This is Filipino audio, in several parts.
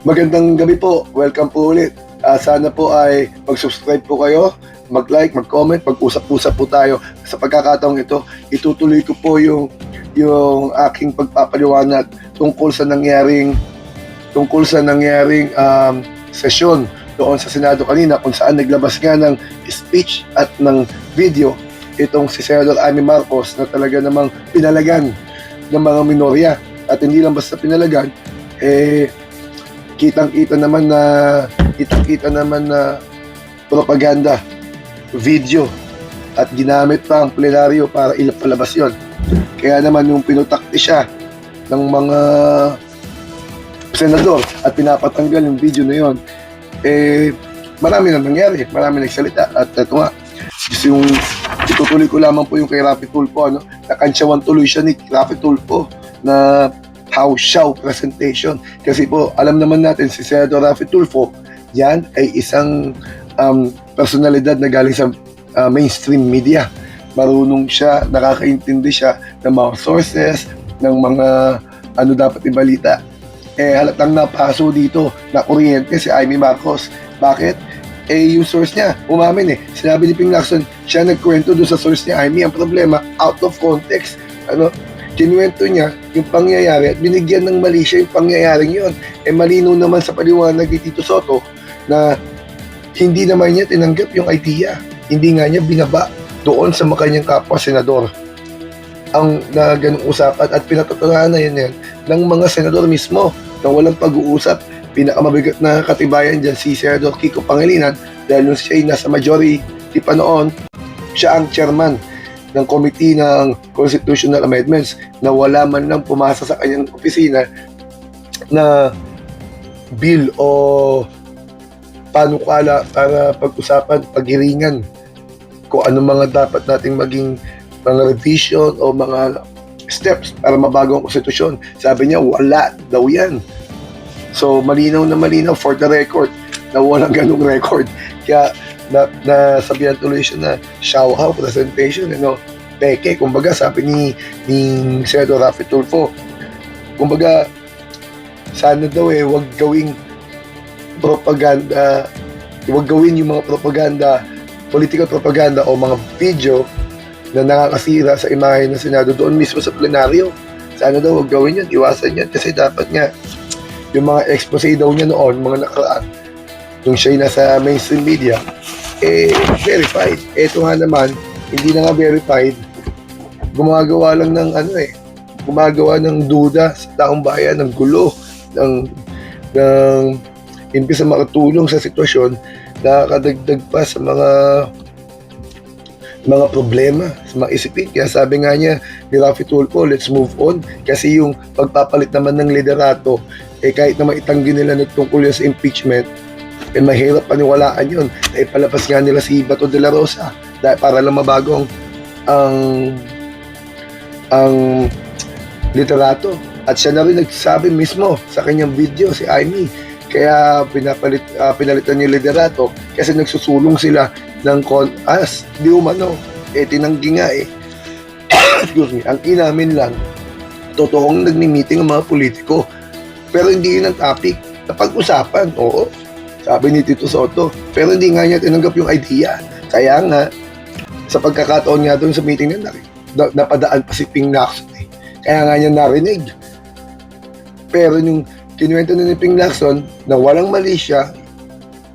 Magandang gabi po. Welcome po ulit. Sana po ay mag-subscribe po kayo, mag-like, mag-comment, mag-usap-usap po tayo. Sa pagkakataong ito, itutuloy ko po yung aking pagpapaliwanag tungkol sa nangyaring sesyon doon sa Senado kanina, kung saan naglabas nga ng speech at ng video itong si Senador Amy Marcos na talaga namang pinalagan ng mga minorya. At hindi lang basta pinalagan, kitang-kita naman na propaganda video at ginamit pa ang plenaryo para ilapalabas yon. Kaya naman yung pinutakti siya ng mga senador at pinapatanggal yung video na yon, marami na nangyari, marami nagsalita. At ito nga, yung itutuloy ko lamang po yung kay Raffy Tulfo, nakansyawan tuloy siya ni Raffy Tulfo na house show presentation. Kasi po, alam naman natin si Senador Raffy Tulfo, yan ay isang personalidad na galing sa mainstream media. Marunong siya, nakakaintindi siya ng mga sources, ng mga ano dapat ibalita. Halatang napaso dito na kuryente si Amy Marcos. Bakit? Yung source niya, umamin Sinabi ni Ping Lacson, siya nagkwento doon sa source niya, Amy. Ang problema, out of context. Kinuwento niya yung pangyayari at binigyan ng mali siya yung pangyayaring yun. Malinaw naman sa paliwanag ni Tito Soto na hindi naman niya tinanggap yung idea. Hindi nga niya binaba doon sa makanyang kapwa senador ang na ganung usapan, at pinatutunayan na yan ng mga senador mismo na walang pag-uusap. Pinakamabigat na katibayan dyan si Senador Kiko Pangilinan, dahil nung siya ay nasa majority pa noon, siya ang chairman ng Committee ng Constitutional Amendments, na wala man lang pumasa sa kanyang opisina na bill o panukala para pag-usapan, paghiringan kung ano mga dapat nating maging mga revision o mga steps para mabago ang konstitusyon. Sabi niya, wala daw yan. So, malinaw na malinaw for the record na walang ganung record. Kaya, nasabihan tuloy siya na show-how presentation, peke. Kumbaga, sabi ni Senador Raffy Tulfo, kumbaga, sana daw wag gawing propaganda, wag gawin yung mga propaganda, political propaganda o mga video na nakakasira sa imahe ng Senado doon mismo sa plenaryo. Sana daw wag gawin yun, iwasan yan, kasi dapat nga yung mga expose daw niya noon, mga nakaraan, nung siya nasa mainstream media, verified. Ito nga naman, hindi na nga verified, gumagawa lang ng gumagawa ng duda sa taong bayan, ng gulo, ng imbis na makatulong sa sitwasyon, nakakadagdag pa sa mga problema, sa mga isipin. Kaya sabi nga niya ni Raffy Tulfo, let's move on. Kasi yung pagpapalit naman ng liderato, kahit na maitanggi nila na tungkol yun sa impeachment, mahirap paniwalaan yun. Palabas nga nila si Bato de la Rosa dahil para lang mabago ang literato. At siya na rin nagsabi mismo sa kanyang video, si Amy, kaya pinalitan niya yung liderato kasi nagsusulong sila ng di umano, tinanggi nga excuse me, ang inamin lang, totoong nagmi-meeting ang mga politiko, pero hindi yun ang topic na pag-usapan. Oo, sabi ni Tito Soto, pero hindi nga niya tinanggap yung idea. Kaya nga, sa pagkakataon nga doon sa meeting na napadaan pa si Ping Lacson kaya nga niya narinig. Pero yung kinuwento na ni Ping Lacson na walang mali siya,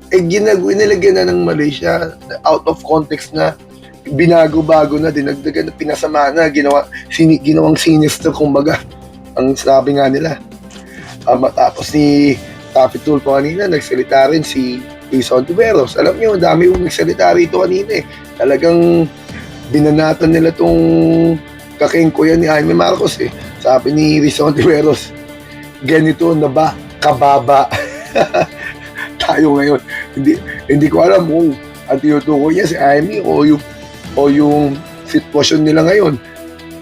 nilagyan na ng mali siya, out of context na, binago-bago na, dinagdagan na, pinasama na, ginawang sinister, kumbaga, ang sabi nga nila. Matapos ni Raffy Tulfo kanina, nagsalita rin si Rizon Tiveros. Alam niyo, dami yung nagsalita rito kanina Talagang binanatan nila tong kakengkoyan ni Amy Marcos Sabi ni Rizon Tiveros, ganito na ba kababa tayo ngayon? Hindi ko alam kung ang tinutukoy niya si Amy o yung sitwasyon nila ngayon.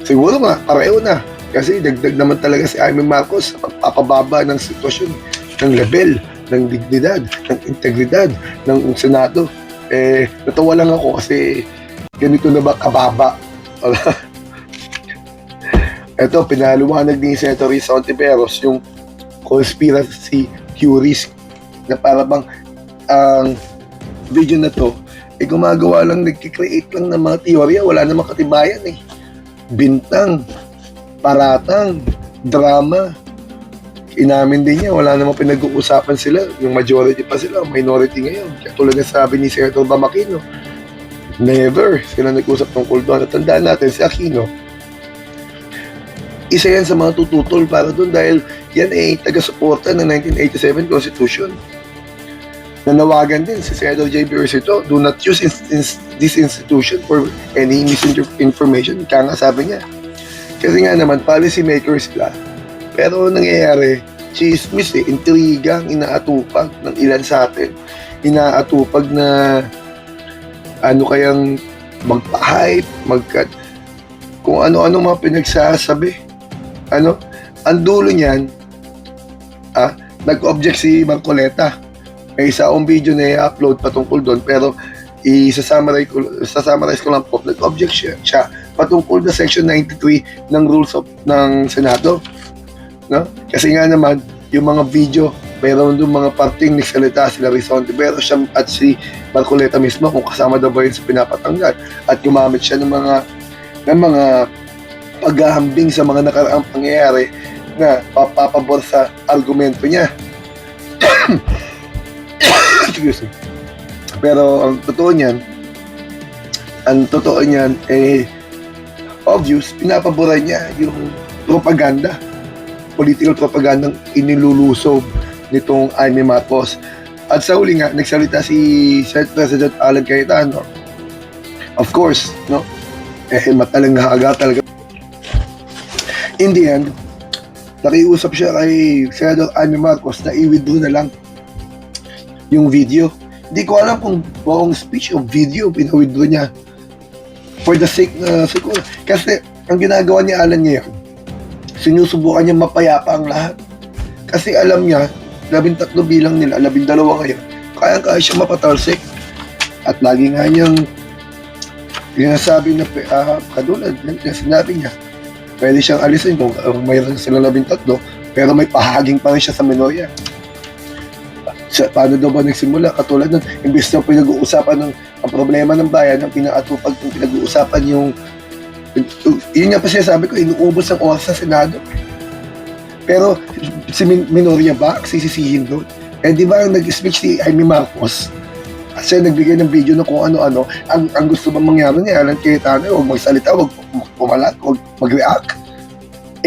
Siguro nga, pareho na. Kasi dagdag naman talaga si Amy Marcos sa pagpapababa ng sitwasyon, ng level, ng dignidad, ng integridad ng Senado. Natawa lang ako kasi ganito na ba kababa? Ito, pinaliwanag ni Senator Rizon Tiveros yung conspiracy theories na para bang ang video na to gumagawa lang, nagkikreate lang ng mga teorya, wala namang katibayan bintang, paratang, drama. Inamin din niya, wala namang pinag-uusapan sila. Yung majority pa sila, minority ngayon. Kaya tulad na sabi ni Senator Bam Aquino, never sila nag-usap tungkol doon. At tandaan natin, si Aquino, isa yan sa mga tututol para doon dahil yan ay taga-suporta ng 1987 Constitution. Nanawagan din si Senator J.B. Ejercito, do not use this institution for any misinformation. Kaya nga sabi niya. Kasi nga naman, policy makers sila. Pero nangyayari, chismis intriga ang inaatupag ng ilan sa atin. Inaatupag na ano kayang magpa-hype, kung ano-ano mga pinagsasabi. Ang dulo niyan, nag-object si Marcoleta. May isa akong video na i-upload patungkol doon, pero isa-summarize ko lang po, nag-object siya patungkol na Section 93 ng Rules ng Senado. No? Kasi nga naman, yung mga video, mayroon doon mga parting nagsalita sila Rizon Tibero siya at si Marcoleta mismo kung kasama daw ba yun sa pinapatanggal at gumamit siya ng mga paghahambing sa mga nakaraang pangyayari na papapabor sa argumento niya. Excuse me. Pero ang totoo niyan obvious, pinapaboran niya yung propaganda, political propaganda inilulusob nitong Jaime Marcos. At sa huli nga, nagsalita si Senate President Alan Cayetano. Of course, no? Matalang haga talaga. In the end, nakiusap siya kay Senator Jaime Marcos na i-withdraw na lang yung video. Hindi ko alam kung buong speech o video pina-withdraw niya for the sake na siguro. Kasi ang ginagawa ni Alan ngayon, sinusubukan niya mapayapa ang lahat. Kasi alam niya, 13 bilang nila, 12 ngayon, kaya siya mapatalsik. At lagi nga niyang sinasabi na kadulad na sinabi niya, pwede siyang alisin kung mayroon sila 13, pero may pahaging pa rin siya sa minorya. Paano daw ba nagsimula? Katulad nun, imbes na pinag-uusapan ang problema ng bayan, ang pinaatupag ng pinag-uusapan yun nga pa siya sabi ko, inuubos ang oras sa Senado. Pero si minorya ba sisisihin doon? Di ba nag-speech si Jaime Marcos? Siya nagbigay ng video na kung ano-ano, ang gusto bang mangyari niya, Alan Cayetano, huwag magsalita, huwag pumalat, huwag mag-react.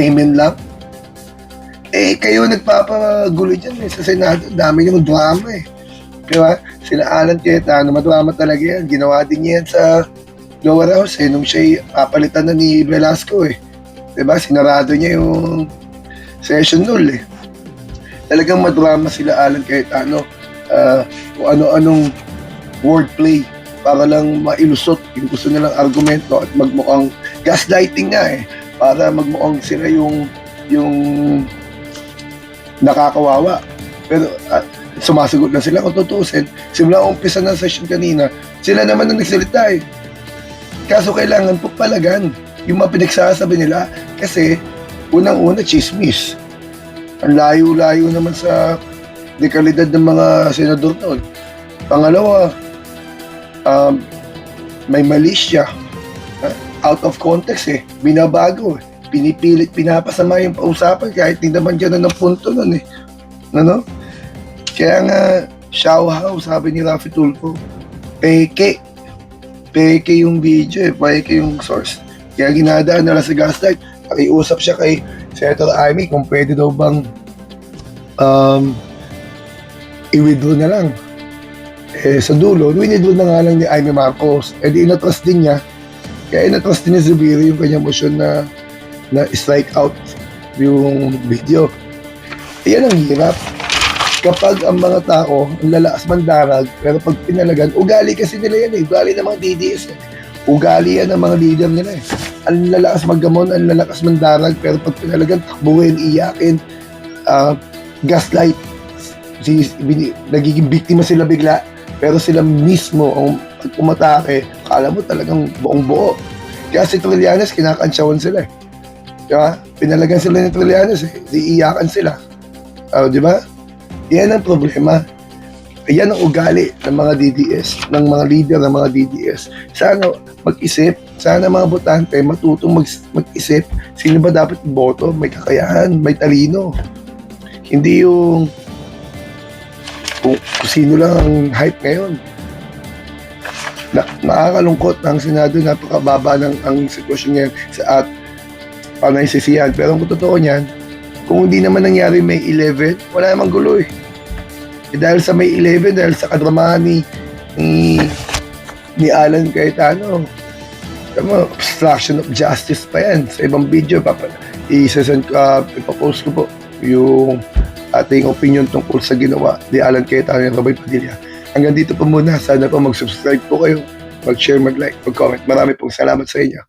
Amen lang. Kayo nagpapagulo dyan sa Senado, dami yung drama Diba? Sila Alan Cayetano, madrama talaga yan. Ginawa din niya yan sa lower house nung siya'y papalitan na ni Velasco Diba? Sinarado niya yung session null Talagang madrama sila Alan Cayetano. Kung ano-anong wordplay para lang mailusot yung gusto nilang argumento at magmukhang gaslighting nga para magmukhang sila yung nakakawawa. Pero sumasagot na sila kung tutusin. Simula umpisa ng session kanina, sila naman ang nagsalita Kaso kailangan pagpalagan yung mga pinagsasabi nila kasi unang-una chismis. Ang layo-layo naman sa dekalidad ng mga senador noon. Pangalawa, may mali siya. Out of context binabago pinipilit, pinapasama yung pausapan kahit hindi naman dyan ng punto nun Kaya nga, Xiaohao, sabi ni Rafi Tulfo, peke yung video peke yung source. Kaya ginadaan nila sa gaslight. Pakiusap siya kay Senator Jaime kung pwede daw bang i-withdraw na lang. Sa dulo, winidro na nga lang ni Jaime Marcos. Di inatrust din niya. Kaya inatrust din ni Zubiri yung kanyang motion na strike out yung video. Yan ang hirap. Kapag ang mga tao, ang lalakas mandarag, pero pag pinalagan, ugali kasi nila yan ugali ng mga DDS Ugali yan ng mga leader nila Ang lalakas maggamon, ang lalakas mandarag, pero pag pinalagan, takbuhin, iyakin, gaslight. Nagiging biktima sila bigla, pero sila mismo, ang umatake, kala mo talagang buong buo. Kaya si Trillanes, kinakansyawan sila Diba? Pinalagan sila ng Trillanes diiyakan sila. Diba? Yan ang problema. Yan ang ugali ng mga DDS, ng mga leader ng mga DDS. Sana mag-isip, sana mga botante matutong mag-isip sino ba dapat iboto, may kakayahan, may talino. Hindi yung kung sino lang ang hype ngayon. Nakakalungkot na ang Senado, napakababa ng ang sitwasyon ngayon sa at panaysisihan. Pero kung totoo niyan, kung hindi naman nangyari May 11, wala namang gulo eh. Dahil sa May 11, dahil sa kadramahan ni Alan Cayetano, obstruction of justice pa yan. Sa ibang video, ipapost ko po yung ating opinion tungkol sa ginawa ni Alan Cayetano ng Robay Padilla. Hanggang dito po muna. Sana po mag-subscribe po kayo, mag-share, mag-like, mag-comment. Marami pong salamat sa inyo.